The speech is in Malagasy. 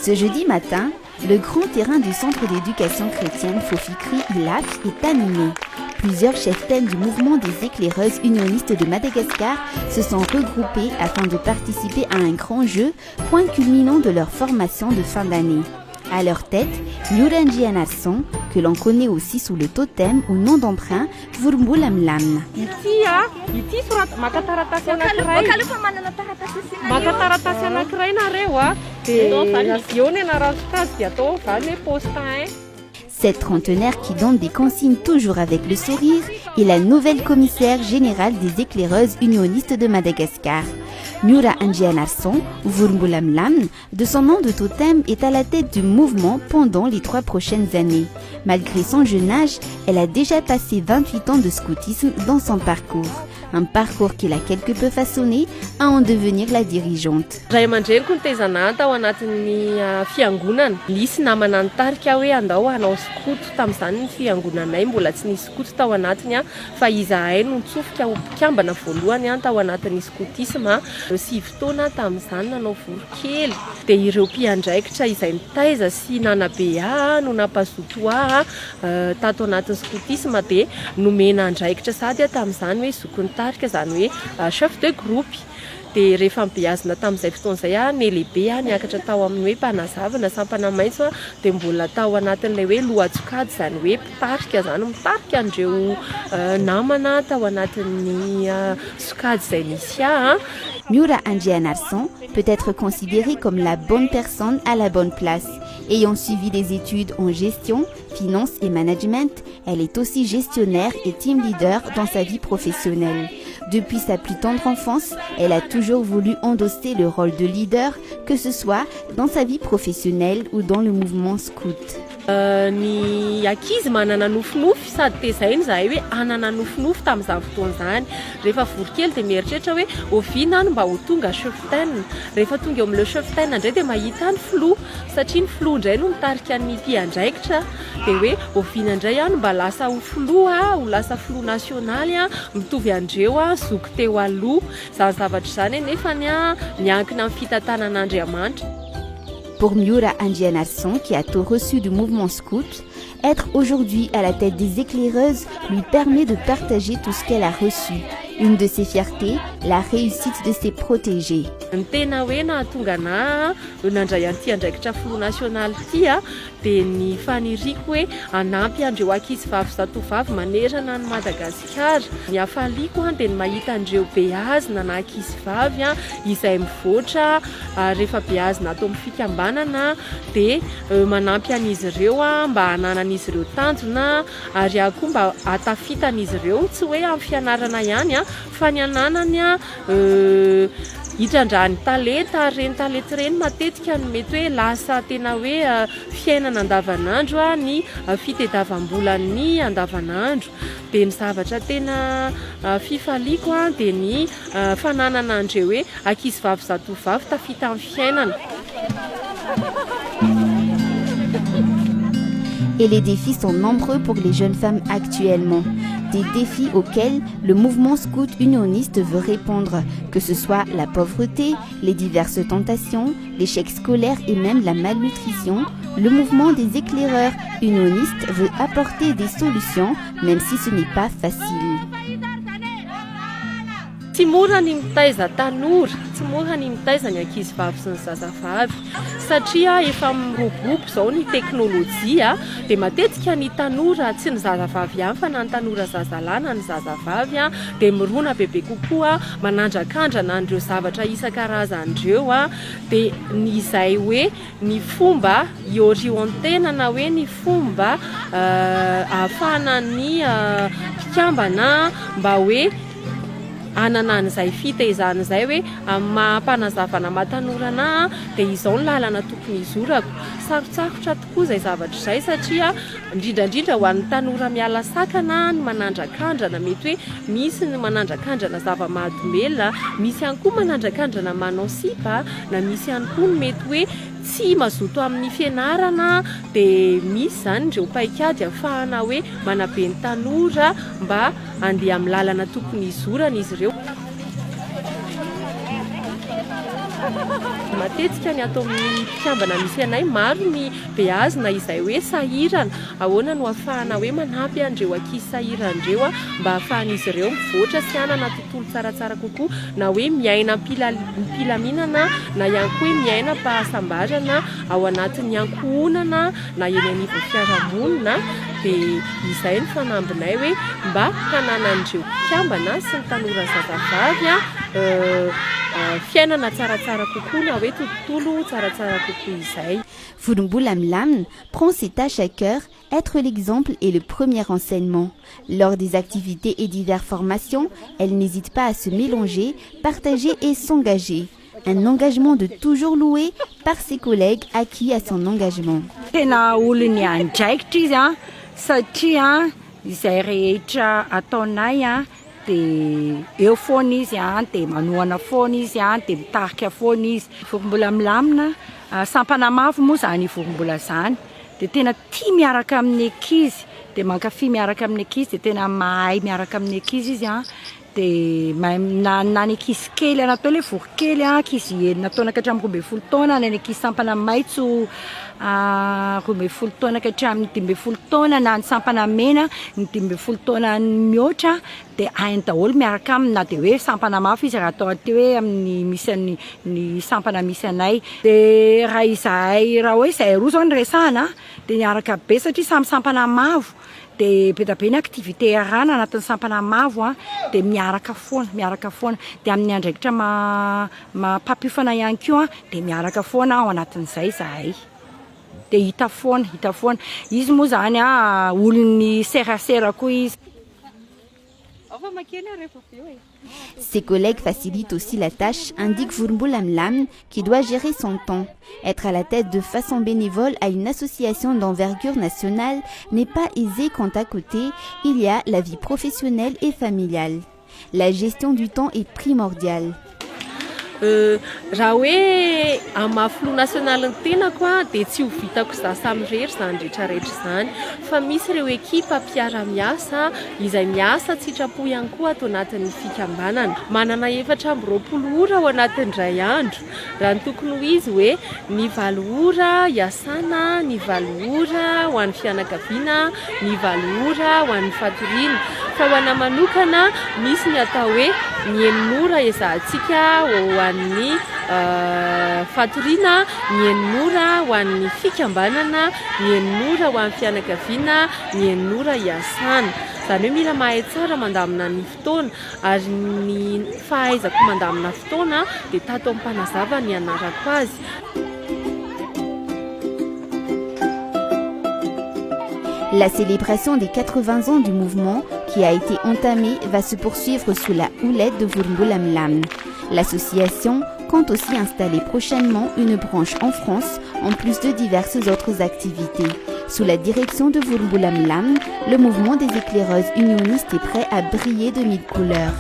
Ce jeudi matin, le grand terrain du centre d'éducation chrétienne Fofikri Ilaf est animé. Plusieurs cheftaines du mouvement des éclaireuses unionistes de Madagascar se sont regroupées afin de participer à un grand jeu, point culminant de leur formation de fin d'année. À leur tête, Nuranji Anarson, que l'on connaît aussi sous le totem ou nom d'emprunt Vurmbulamlam. Cette trentenaire qui donne des consignes toujours avec le sourire est la nouvelle commissaire générale des éclaireuses unionistes de Madagascar. Nura Anjianarson, Vurmbulamlam, de son nom de totem, est à la tête du mouvement pendant les 3 prochaines années. Malgré son jeune âge, elle a déjà passé 28 ans de scoutisme dans son parcours. Un parcours qui l'a quelque peu façonné à en devenir la dirigeante. Chef de groupe de rehefa mpiazina tamin'izay fotoan'izay ny lehibe niakatra tao amin'ny hoe mpanazavana sampana maitso dia mbola tao anatin'ilay hoe lohatsokady zany hoe mpitarika zany mitarika andreo namana tao anatin'ny sokady izay nisy Nura Anjianarson peut être considérée comme la bonne personne à la bonne place. Ayant suivi des études en gestion, finance et management, elle est aussi gestionnaire et team leader dans sa vie professionnelle. Depuis sa plus tendre enfance, elle a toujours voulu endosser le rôle de leader, que ce soit dans sa vie professionnelle ou dans le mouvement scout. Ny ankizy manana nofinofy sady tezainy zahay hoe anana nofinofy tamin'izany fotoan'izany. Rehefa vorokely dia mieritreritra hoe oviana any mba ho tonga cheftaine. Rehefa tonga eo amin'ileo cheftaine indray dia mahita ny flou satria ny flou indray no mitarika ny mpiandraikitra dia hoe oviana indray any mba lasa ho flou ho lasa flou nasionaly mitovy andreo zoky teo aloha. Zany zavatra izany nefa miankina amin'ny fitantanan'Andriamanitra. Pour Miura Anjianarson, qui a tout reçu du mouvement scout, être aujourd'hui à la tête des éclaireuses lui permet de partager tout ce qu'elle a reçu. Une de ses fiertés, la réussite de ses protégés. Ny tena hoe nahatonga nandray an'ity andraikitra flou national ity dia ny faniriako hoe hanampy andreo ankizivavy zatovavy manerana ny Madagasikara. Ny hafaliako dia ny mahita andreo beazina na ankizivavy izay mivoatra rehefa beazina atao amin'ny fikambanana dia manampy an'izy ireo mba hananan'izy ireo tanjona ary koa mba hatafitan'izy ireo tsy hoe amin'ny fianarana ihany fa ny hananany hitrandran'ny talenta reny talenta reny matetika no mety hoe lasa tena hoe fiainana andavanandro ny fitadiavam-bolan'ny andavanandro. Dia ny zavatra tena fifaliako dia ny fananana andreo hoe ankizivavy zatovavy tafita amin'ny fiainana. Et les défis sont nombreux pour les jeunes femmes actuellement. Des défis auxquels le mouvement scout unioniste veut répondre, que ce soit la pauvreté, les diverses tentations, l'échec scolaire et même la malnutrition. Le mouvement des éclaireurs unionistes veut apporter des solutions, même si ce n'est pas facile. Tsy mora ny mitaiza tanora, tsy mora ny mitaiza ny ankizivavy sy ny zazavavy satria efa mirogopo zao ny teknôlôjia dia matetika ny tanora tsy ny zazavavy ihany fa na ny tanora zazalahy na ny zazavavy dia mirona bebe kokoa manandrak'andrana andreo zavatra isan-karazandreo dia izay hoe ny fomba iorientena na hoe ny fomba ahafahana ny mpikambana mba hoe anana an'izay fitaizana izay hoe mampanazavana mahatanora dia izao ny lalana tokony izorako. Sarotsarotra tokoa izay zavatra izay satria indrindrandrindra ho an'ny tanora miala sakana ny manandrak'andrana mety hoe misy ny manandrak'andrana zava-mahadomelona, misy ihany koa manandrak'andrana manao sipa na misy ihany koa ny mety hoe tsy mazoto amin'ny fianarana dia misy zany ireo paikady ahafahana hoe manabe ny tanora mba handeha amin'ny lalana tokony izorana izy ireo. matetika ny atao amin'ny mpikambana misy anay maro ny beazina izay hoe sahirana ahoana no ahafahana hoe manampy andreo ankizy sahirandreo mba ahafahan'izy ireo mivoatra sy hanana tontolo tsaratsara kokoa na hoe miaina mpilaminana na ihany koa hoe miaina pahasambarana ao anatin'ny ankohonana na eny anivon'ny fiarahamonina dia izay ny fanambinay hoe mba hananandreo mpikambana sy ny tanora zazavavy fiainana tsaratsara kokoa na hoe tontolo tsaratsara kokoa izay. Vurmbula Mlam prend ses tâches à cœur, être l'exemple et le premier enseignement. Lors des activités et diverses formations, elle n'hésite pas à se mélanger, partager et s'engager. Un engagement de toujours loué par ses collègues acquis à son engagement. Tena olony andraikitra izy satria izay rehetra ataonay dia eo foana izy dia manohana foana izy dia mitarika foana izy. Vorombola milamina sampana mavo moa zany vorombola zany dia tena tia miaraka amin'ny ankizy dia mankafy miaraka amin'ny ankizy dia tena mahay miaraka amin'ny ankizy izy dia na ny ankizy kely natao ilay vorokely ankizy nataona ka hatramin'ny 12 taona na ny ankizy sampana maitso 12 taona ka hatramin'ny 12 taona na ny sampana mena ny 12 taona mihoatra dia hainy daholo miaraka aminy na dia hoe sampana mafy izy raha atao ateo hoe amin'ny misy ny sampana misy anay dia raha izahay raha hoe izahay roa zao ny resahana dia miaraka be satria samy sampana mavo dia be da be ny activité arana anatin'ny sampana mavo dia miaraka foana dia amin'ny andraikitra mampapiofana ihany koa dia miaraka foana ao anatin'izay izahay dia hita foana izy moa zany olony serasera koa izy. Ses collègues facilitent aussi la tâche, indique Vurmbula Mlam, qui doit gérer son temps. Être à la tête de façon bénévole à une association d'envergure nationale n'est pas aisé quand à côté, il y a la vie professionnelle et familiale. La gestion du temps est primordiale. Raha hoe amin'ny mahafilo nasionaly ny tenako dia tsy ho vitako za samy rery zany rehetrarehetra zany fa misy ireo ekipa mpiara-miasa izay miasa tsitrapo ihany koa ato anatin'ny fikambanana manana 420 ora ao anatin'indray andro raha ny tokony ho izy hoe ny 7 ora iasana ny 7 ora ho an'ny fianakaviana ny 7 ora ho an'ny fatoriana fa ho ana manokana misy ny atao hoe ny 9 ora ezahantsika ho an'ny fatoriana ny 9 ora ho an'ny fikambanana ny 9 ora ho an'ny fianakaviana ny 9 ora iasana zany hoe mila mahay tsara mandamina ny fotoana ary ny fahaizako mandamina fotoana dia tato amin'ny mpanazava ny anarako azy. La célébration des 80 ans du mouvement qui a été entamée va se poursuivre sous la houlette de Vurmbula Mlam. L'association compte aussi installer prochainement une branche en France, en plus de diverses autres activités. Sous la direction de Vurmbula Mlam, le mouvement des éclaireuses unionistes est prêt à briller de 1000 couleurs.